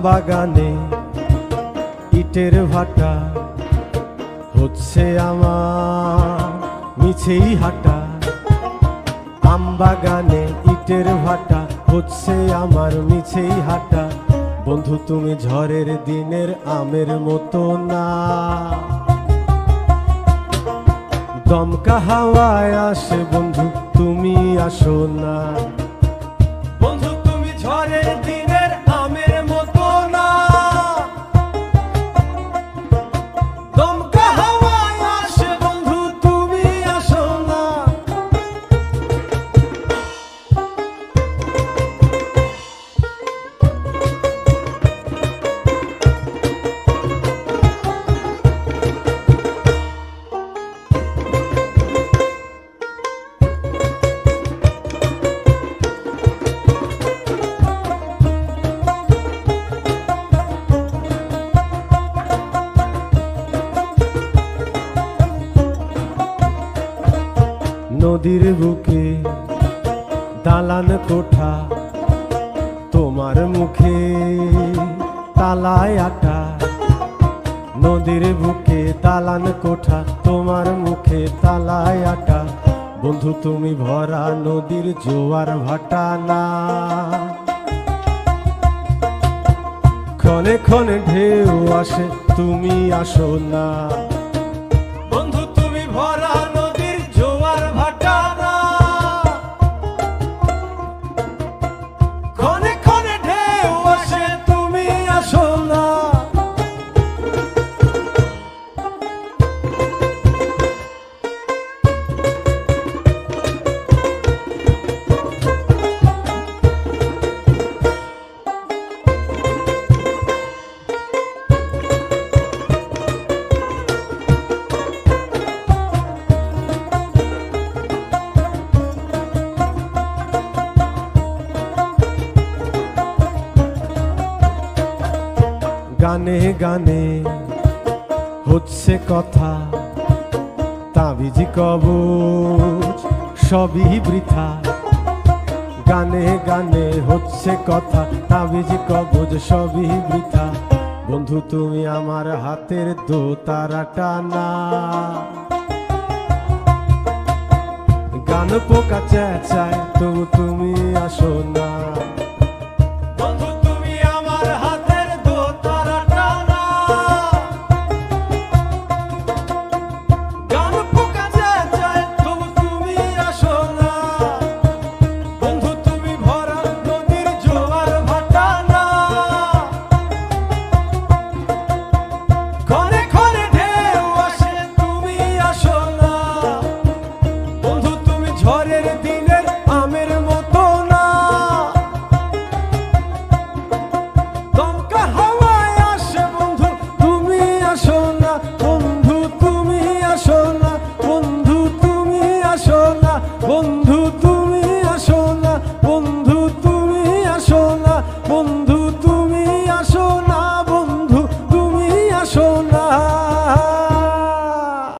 বাগানে ইটের ভাটা হচ্ছে আমার মিছেই হাঁটা। আম বাগানে ইটের ভাটা হচ্ছে আমার মিছেই হাঁটা। বন্ধু তুমি ঝড়ের দিনের আমের মতো না, দমকা হাওয়ায় আসে বন্ধু তুমি আসো না। বন্ধু তুমি ঝড়ের দিনের আমের মতো না, দমকা হাওয়ায় আসে বন্ধু তুমি আসো না। নদীর বুকে দালান কোঠা, তোমার মুখে তালায় আটা। নদীর বুকে দালান কোঠা, তোমার মুখে তালায় আটা। বন্ধু তুমি ভরা নদীর জোয়ার ভাটা না, ক্ষণে ক্ষণে ঢেউ আসে তুমি আসো না। বন্ধু তুমি ভরা নদীর জোয়ার ভাটা না, ক্ষণে ক্ষণে ঢেউ আসে তুমি আসো না। গানে গানে হচ্ছে কথা, তাবিজ কবচ সবই বৃথা। গানে গানে হচ্ছে কথা, তাবিজ কবচ সবই বৃথা। বন্ধু তুমি আমার হাতের দোতারাটা না, গান পোকা চেঁচায় তবু তুমি আসো না।